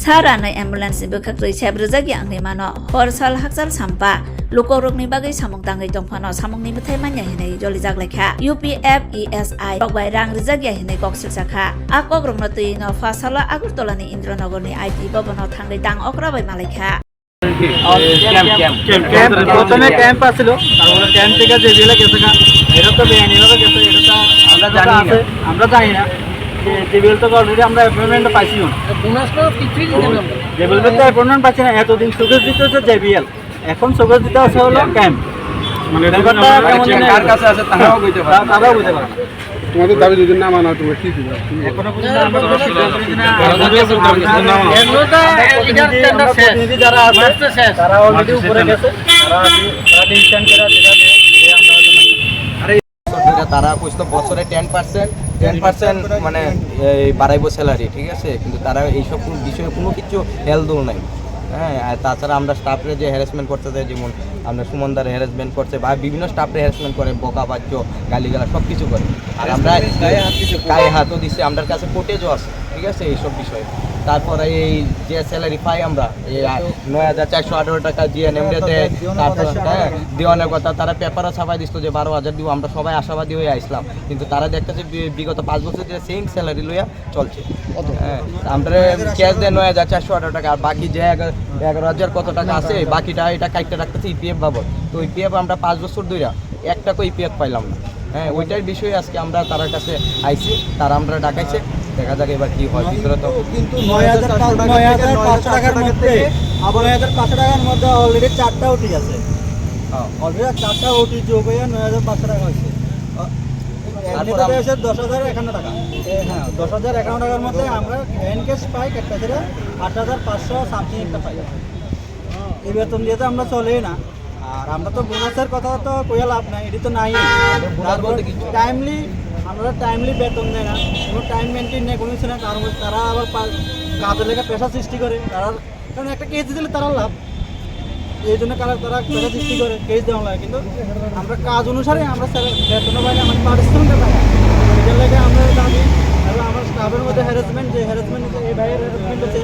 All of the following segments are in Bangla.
Sarana ambulance bukakri sebrezagi angni mano horsal haksal sampa lukorokni bagai samung tangai dongpano samungni mutai manya hinai jolijak lekha UPF ESI rokbai rang rizagi hinai kok siksakha akok rokno tui no fasala agurtolani Indranogorni IT bobono thangai dang okrabai malekha প্রথমে ক্যাম্প আসছিল তারপরে ক্যাম্প থেকে যে বিলে গেছে এটা তো বেআইনিভাবে গেছে এটা তো আমরা জানি না যে বিল তো অলরেডি আমরা অ্যাপয়েন্টমেন্ট পাইছি যে বিল তো অ্যাপয়েন্টমেন্ট পাচ্ছি না এতদিন সুযোগ দিতে হচ্ছে যে বিএল এখন সুযোগ দিতে আছে হলো ক্যাম্প মানে কার কাছে আছে তারাও বুঝতে পারে তোমাদের দাবি যদি না মানা তুমি কি দিবে এখনো পর্যন্ত আমরা যারা আছে তারা অলরেডি উপরে গেছে তারা ডিসিশন করে তারা কইতো বছরে 10% মানে বাড়াইবো স্যালারি, ঠিক আছে, কিন্তু তারা এইসব বিষয়ে কোনো কিছু হেল্প নাই। হ্যাঁ, আর তাছাড়া আমরা স্টাফরে যে হ্যারাসমেন্ট করতে চাই, যেমন আমরা সুমনদার হ্যারাসমেন্ট করছে বা বিভিন্ন স্টাফরে হ্যারাসমেন্ট করে, বকা বাচ্চ গালিগালা সব কিছু করে। আর আমরা গায়ে হাতও দিচ্ছি, আমাদের কাছে ফুটেজও আছে, ঠিক আছে, এইসব বিষয়ে। তারপরে এই যে স্যালারি পাই আমরা এই 9,418 টাকা দিয়ে নেমে দেয়, তারপর হ্যাঁ দেওয়ানের কথা তারা পেপারও ছাপাই দিচ্ছিল যে 12,000 দিব। আমরা সবাই আশাবাদী হয়ে আসলাম, কিন্তু তারা দেখতেছে বিগত 5 বছর যে সেম স্যালারি লইয়া চলছে। হ্যাঁ, আমরা ক্যাশ দেয় 9,418 টাকা, আর বাকি যে 11,000 কত টাকা আছে বাকিটা এটা কাইটটা রাখতেছে ইপিএফ বাবদ। তো ইপিএফ আমরা 5 বছর ধরে একটা করে ইপিএফ পাইলাম না। হ্যাঁ, ওইটার বিষয়ে আজকে আমরা তার কাছে আইছি, তারা আমরা ডাকাইছে, দেখা যাক এবার কি হয়। ভিতরে তো কিন্তু 9,500 টাকার মধ্যে 9,500 টাকার মধ্যে অলরেডি 4টা ওটি আছে। অলরেডি 4টা ওটি যোগ হয়ে 9,500 টাকা হয়েছে। এমনিতে হয়েছে 10,051 টাকা। হ্যাঁ, 10,051 টাকার মধ্যে আমরা হ্যান্ড ক্যাশ পাই একটা ছেড়ে 8,500 সামথিং একটা পাই। এই বেতন দিয়ে তো আমরা চলেই না। আর আমরা তো বোনাসের কথা তো কইয়া লাভ নাই, এটি তো নাই। টাইমলি আমরা টাইমলি বেতন দেয় না, কোনো টাইম মেনটেন নেই, কোনো কিছু না। কারণ তারা আবার কাজের লেগে পেশা সৃষ্টি করে। তারা কারণ একটা কেস দিলে তারা লাভ, এই জন্য তারা পেশা সৃষ্টি করে, কেস দেওয়া লাগে। কিন্তু আমরা কাজ অনুসারে আমরা বেতনও পাই না, আমাদের পারিশ্রমিকটা পাই না। এটার লেগে আমরা দাবি আমার স্টাফের মধ্যে হ্যারাসমেন্ট, যে হ্যারাসমেন্ট এই ভাইয়ের হ্যারাসমেন্ট আছে,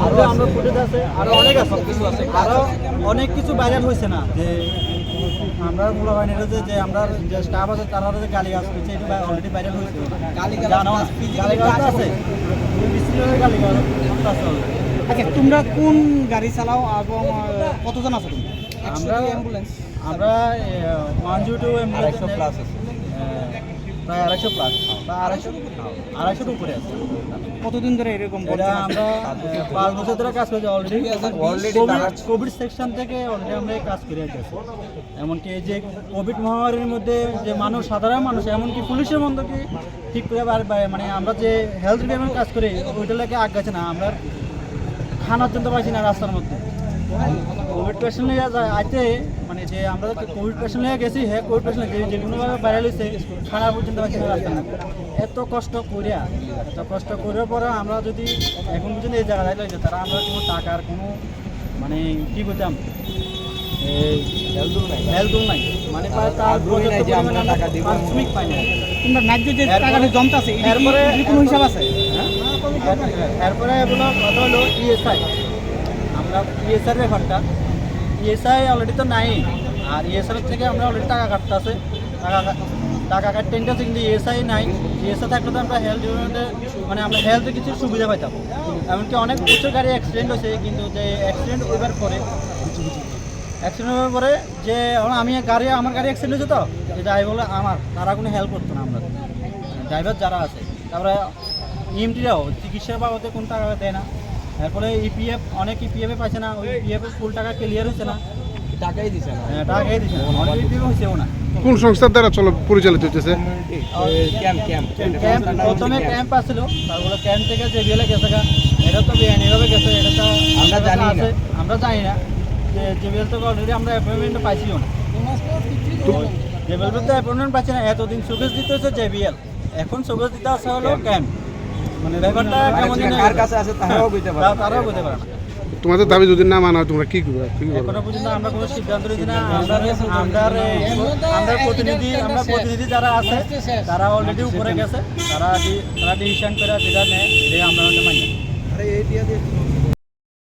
আরও আমরা ফুটেজ আছে, আরও অনেক আছে, আরও অনেক কিছু বাইরে হয়েছে না। যে আমরা মূল বাহিনীর যে আমরা যে স্টাফ আছে তারা যে গালি গাছ করছে, এটা অলরেডি ভাইরাল হয়েছে। গালি গাছ আছে, গালি গাছ আছে। আচ্ছা, তোমরা কোন গাড়ি চালাও এবং কতজন আছো? আমরা 102 অ্যাম্বুলেন্স প্লাস আছে, প্রায় 250 প্লাস বা 250 উপরে আছে। কতদিন ধরে এরকম? আমরা 5 বছর ধরে কাজ করছি অলরেডি। কোভিড সেকশন থেকে অলরেডি আমরা কাজ করে আসছি। এমনকি এই যে কোভিড মহামারীর মধ্যে যে মানুষ, সাধারণ মানুষ, এমনকি পুলিশের মধ্যে কি ঠিক করে মানে আমরা যে হেলথ ডিপার্টমেন্ট কাজ করি ওইটা লাগে আগাচ্ছে না। আমরা খানার জন্য পাইছি না রাস্তার মধ্যে। কোভিড পেশেন্ট নিয়ে আইতে মানে যে আমরা কোভিড পেশেন্ট নিয়ে গেছি, হ্যাঁ কোভিড পেশেন্ট যে কোনোভাবে বাইরে হয়েছে খানা পর্যন্ত পাইছি না রাস্তার মধ্যে। এত কষ্ট করার পরে আমরা যদি এখন পর্যন্ত এই জায়গায় রয়েছে, তারা আমরা কোনো টাকার কোনো মানে কী বলতাম হেল্প নাই, মানে তার পারিশ্রমিক পাই না। তোমরা ন্যায্য যে টাকাটা জমতে আছে এরপরে কোনো হিসাব আছে? এরপরে এগুলো কথা হলো ইএসআই। আমরা ইএসআইয়ের ব্যাপারটা, ইএসআই অলরেডি তো নাই, আর ইএসআই থেকে আমরা অলরেডি টাকা কাটতে আছে, টাকা কাটতে আছে, কিন্তু ইএসআই নাই। ইএসআই থাকলে তো আমরা হেলথ ডিপার্টমেন্টে মানে আমরা হেলথে কিছু সুবিধা পাইতাম। এমনকি অনেক প্রচুর গাড়ি অ্যাক্সিডেন্ট হয়েছে, কিন্তু যে অ্যাক্সিডেন্ট হওয়ার পরে যে আমার গাড়ি অ্যাক্সিডেন্ট হয়েছে, তো যে ড্রাইভার তারা কোনো হেল্প করতো না। আমরা ড্রাইভার যারা আছে, তারপরে ইএমটিরাও চিকিৎসার বাবদে কোনো টাকা দেয় না। এরপরে ইপিএফ অনেক ইপিএফে পাইছে না, ওই ইপিএফের ফুল টাকা ক্লিয়ার হয়েছে না, টাকাই দিছে না, অনেক ইপিএফ হয়েছেও না। কোন সংস্থার দ্বারা পরিচালিত হচ্ছে? প্রথমে ক্যাম্প আসছিল, তারপরে ক্যাম্প থেকে যে বিলে গেছে, এটা তো বেআইনিভাবে গেছে, এটা তো আমরা জানি না। যে বিল তো অলরেডি আমরা অ্যাপয়েন্টমেন্ট পাইছিও না, যে বিল তো অ্যাপয়েন্টমেন্ট পাচ্ছি না। এতদিন সুকেশ দিতে হচ্ছে যে বিএল, এখন সুকেশ দিতে আসা হলো ক্যাম্প। মানে ব্যাপারটা কেমন কার কাছে আছে তারাও বুঝতে পারে না। তোমাদের দাবি যদি না মানা হয় তোমরা কি করবে এখনো পর্যন্ত আমরা কোনো সিদ্ধান্ত নিচ্ছি না। আমরা প্রতিনিধি যারা আছে তারা অলরেডি উপরে গেছে, তারা ডিসিশন করে যেটা নেয় আমরা মানি।